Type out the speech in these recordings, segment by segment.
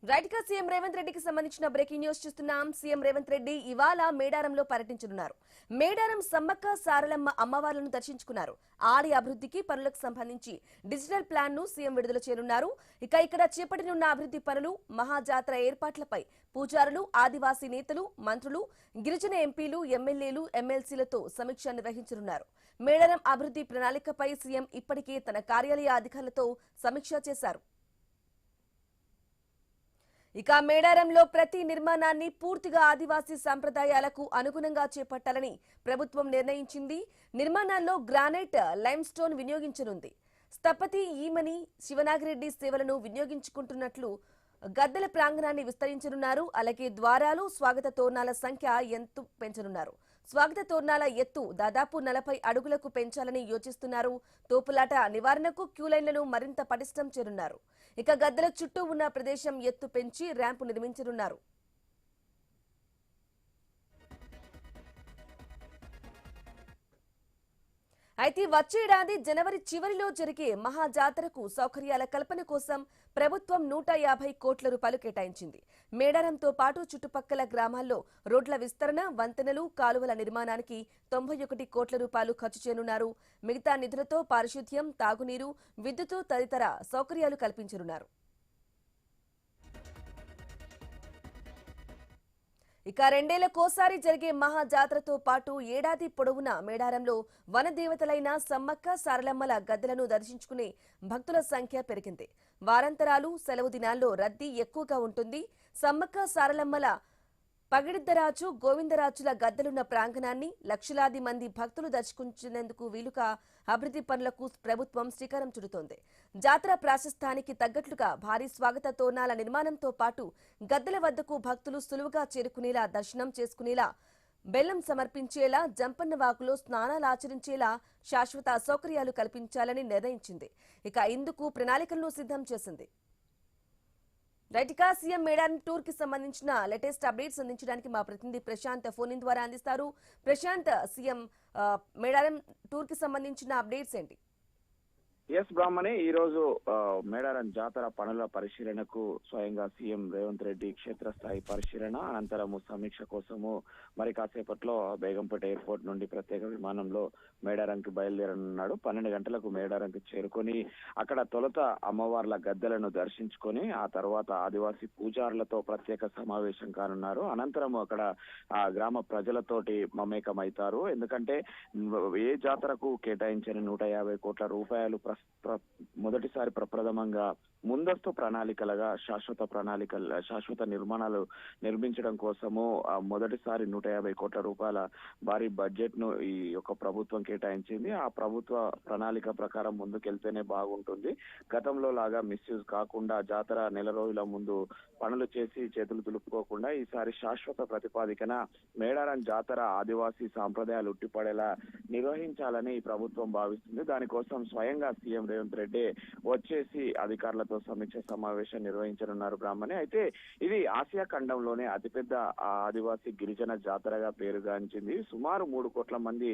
Right గా CM Revanth రెడ్డికి సంబంధించిన బ్రేకింగ్ న్యూస్ చూస్తున్నాం. సీఎం రేవంత్ రెడ్డి ఇవాళ మేడారంలో పర్యటించనున్నారు. మేడారం సమ్మక్క సారలమ్మ అమ్మవార్లను దర్శించుకున్నారు. ఆడి అభివృద్ధికి పనులకు సంబంధించి డిజిటల్ ప్లాన్ ను సీఎం విడుదల చేయనున్నారు. ఇక్కడ చేపట్టనున్న అభివృద్ధి పనులు, మహాజాతర ఏర్పాట్లపై పూజారులు, ఆదివాసీ నేతలు, మంత్రులు, గిరిజన ఎంపీలు, ఎమ్మెల్యేలు, ఎమ్మెల్సీలతో సమీక్ష నిర్వహించనున్నారు. మేడారం అభివృద్ధి ప్రణాళికపై సీఎం ఇప్పటికే తన కార్యాలయ అధికారులతో సమీక్ష చేశారు. మేడారంలో ప్రతి నిర్మాణాన్ని పూర్తిగా ఆదివాసీ సంప్రదాయాలకు అనుగుణంగా చేపట్టాలని ప్రభుత్వం నిర్ణయించింది. నిర్మాణాల్లో granite, lime stone వినియోగించనుంది. స్థపతి Emani Siva Nagi Reddy సేవలను వినియోగించుకుంటున్నట్లు గద్దెల ప్రాంగణాన్ని విస్తరించనున్నారు. అలాగే ద్వారాలు, స్వాగత తోరణాల సంఖ్య ఎత్తు పెంచనున్నారు. స్వాగత తోరణాల ఎత్తు దాదాపు 40 అడుగులకు పెంచాలని యోచిస్తున్నారు. తోపులాట నివారణకు క్యూలైన్లను మరింత పటిష్టం చేయనున్నారు. గద్దెల చుట్టూ ఉన్న ప్రదేశం ఎత్తు పెంచి ర్యాంపు నిర్మించనున్నారు. అయితే వచ్చేడాది జనవరి చివరిలో జరిగే మహాజాతరకు సౌకర్యాల కల్పన కోసం ప్రభుత్వం 150 కోట్ల రూపాయలు కేటాయించింది. మేడారంతో పాటు చుట్టుపక్కల గ్రామాల్లో రోడ్ల విస్తరణ, వంతెనలు, కాలువల నిర్మాణానికి 91 కోట్ల రూపాయలు ఖర్చు చేయనున్నారు. మిగతా నిధులతో పారిశుద్ధ్యం, తాగునీరు, విద్యుత్ తదితర సౌకర్యాలు కల్పించనున్నారు. రెండేళ్లకోసారి జరిగే మహాజాతరతో పాటు ఏడాది పొడవునా మేడారంలో వనదేవతలైన సమ్మక్క సారలమ్మల గద్దెలను దర్శించుకునే భక్తుల సంఖ్య పెరిగింది. వారాంతరాలు, సెలవు దినాల్లో రద్దీ ఎక్కువగా ఉంటుంది. సమ్మక్క సారలమ్మల పగిడిద్దరాజు, గోవిందరాజుల గద్దెలున్న ప్రాంగణాన్ని లక్షలాది మంది భక్తులు దర్శించుకునేందుకు వీలుగా అభివృద్ధి పనులకు ప్రభుత్వం శ్రీకారం చుడుతోంది. జాతర ప్రాశస్తానికి తగ్గట్లుగా భారీ స్వాగత తోరణాల నిర్మాణంతో పాటు గద్దెల వద్దకు భక్తులు సులువుగా చేరుకునేలా, దర్శనం చేసుకునేలా, బెల్లం సమర్పించేలా, జంపన్న వాకులో స్నానాలాచరించేలా శాశ్వత సౌకర్యాలు కల్పించాలని నిర్ణయించింది. ఇందుకు ప్రణాళికలను సిద్ధం చేసింది. రైట్గా సీఎం మేడారం టూర్ కి సంబంధించిన లేటెస్ట్ అప్డేట్స్ అందించడానికి మా ప్రతినిధి ప్రశాంత్ ఫోన్ ఇన్ ద్వారా అందిస్తారు. ప్రశాంత్, సీఎం మేడారం టూర్ కి సంబంధించిన అప్డేట్స్ ఏంటి? ఎస్ బ్రాహ్మణి, ఈ రోజు మేడారం జాతర పనుల పరిశీలనకు స్వయంగా సీఎం రేవంత్ రెడ్డి క్షేత్రస్థాయి పరిశీలన అనంతరము సమీక్ష కోసము మరి కాసేపట్లో బేగంపేట ఎయిర్పోర్ట్ నుండి ప్రత్యేక విమానంలో మేడారంకి బయలుదేరనున్నాడు. 12 గంటలకు మేడారంకి చేరుకొని అక్కడ తొలుత అమ్మవార్ల గద్దెలను దర్శించుకొని ఆ తర్వాత ఆదివాసీ పూజారులతో ప్రత్యేక సమావేశం కానున్నారు. అనంతరం అక్కడ ఆ గ్రామ ప్రజలతోటి మమేకమవుతారు. ఎందుకంటే ఏ జాతరకు కేటాయించిన 150 కోట్ల రూపాయలు మొదటిసారి ప్రప్రథమంగా ముందస్తు ప్రణాళికలుగా శాశ్వత నిర్మాణాలు నిర్మించడం కోసము మొదటిసారి 150 కోట్ల రూపాయల భారీ బడ్జెట్ ను ఈ యొక్క ప్రభుత్వం కేటాయించింది. ఆ ప్రభుత్వ ప్రణాళిక ప్రకారం ముందుకెళ్తేనే బాగుంటుంది. గతంలో లాగా మిస్యూజ్ కాకుండా జాతర నెల రోజుల ముందు పనులు చేసి చేతులు దులుపుకోకుండా ఈసారి శాశ్వత ప్రతిపాదికన మేడారం జాతర ఆదివాసీ సాంప్రదాయాలు ఉట్టిపడేలా నిర్వహించాలని ఈ ప్రభుత్వం భావిస్తుంది. దానికోసం స్వయంగా సీఎం రేవంత్ రెడ్డి వచ్చేసి అధికారులతో సమీక్ష సమావేశం నిర్వహించనున్నారు. బ్రాహ్మణి, అయితే ఇది ఆసియా ఖండంలోనే అతిపెద్ద ఆదివాసీ గిరిజన జాతరగా పేరుగాంచింది. సుమారు 3 కోట్ల మంది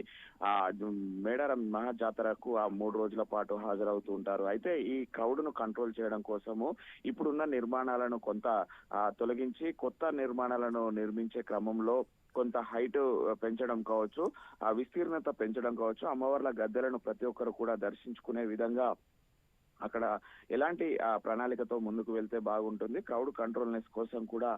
మేడారం మహాజాతరకు ఆ 3 రోజుల పాటు హాజరవుతూ ఉంటారు. అయితే ఈ క్రౌడ్ ను కంట్రోల్ చేయడం కోసము ఇప్పుడున్న నిర్మాణాలను కొంత తొలగించి కొత్త నిర్మాణాలను నిర్మించే క్రమంలో కొంత హైట్ పెంచడం కావచ్చు, ఆ విస్తీర్ణత పెంచడం కావచ్చు, అమ్మవార్ల గద్దెలను ప్రతి ఒక్కరు కూడా దర్శించుకునే విధంగా అక్కడ ఎలాంటి ప్రణాళికతో ముందుకు వెళ్తే బాగుంటుంది. క్రౌడ్ కంట్రోల్నెస్ కోసం కూడా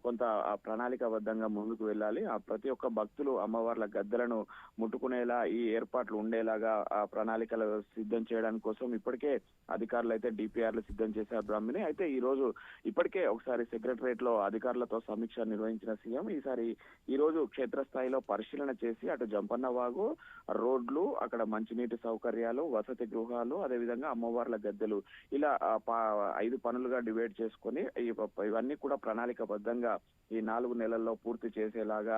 కొంత ప్రణాళికబద్ధంగా ముందుకు వెళ్ళాలి. ప్రతి ఒక్క భక్తులు అమ్మవార్ల గద్దెలను ముట్టుకునేలా ఈ ఏర్పాట్లు ఉండేలాగా ప్రణాళికలు సిద్ధం చేయడానికి కోసం ఇప్పటికే అధికారులు అయితే డిపిఆర్లు సిద్ధం చేశారు. బ్రాహ్మణి, అయితే ఈ రోజు ఇప్పటికే ఒకసారి సెక్రటరియట్ లో అధికారులతో సమీక్ష నిర్వహించిన సీఎం ఈ రోజు క్షేత్రస్థాయిలో పరిశీలన చేసి అటు జంపన్న వాగు, రోడ్లు, అక్కడ మంచినీటి సౌకర్యాలు, వసతి గృహాలు, అదేవిధంగా అమ్మవార్ల గద్దెలు ఇలా 5 పనులుగా డివైడ్ చేసుకొని ఇవన్నీ కూడా ప్రణాళికబద్ధంగా ఈ 4 నెలల్లో పూర్తి చేసేలాగా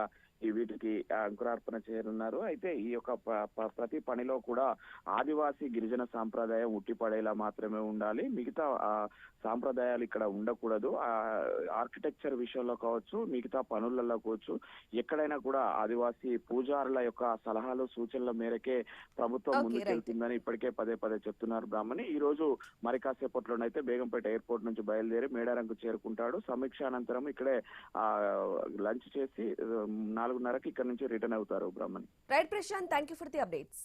వీటికి అంకురార్పణ చేయనున్నారు. అయితే ఈ యొక్క ప్రతి పనిలో కూడా ఆదివాసీ గిరిజన సాంప్రదాయం ఉట్టిపడేలా మాత్రమే ఉండాలి. మిగతా సాంప్రదాయాలు ఇక్కడ ఉండకూడదు. ఆర్కిటెక్చర్ విషయంలో కావచ్చు, మిగతా పనులలో కావచ్చు, ఎక్కడైనా కూడా ఆదివాసీ పూజారుల యొక్క సలహాలు సూచనల మేరకే ప్రభుత్వం ఓకే, రైట్. ముందుకెళ్తుందని ఇప్పటికే పదే పదే చెప్తున్నారు బ్రాహ్మణి. ఈ రోజు మరి కాసేపట్లోనైతే బేగంపేట ఎయిర్పోర్ట్ నుంచి బయలుదేరి మేడారంకు చేరుకుంటాడు. సమీక్ష అనంతరం ఇక్కడే లంచ్ చేసి 4:30కి ఇక్కడ నుంచి రిటర్న్ అవుతారు Brahmani. Right Prashant, thank you for the updates.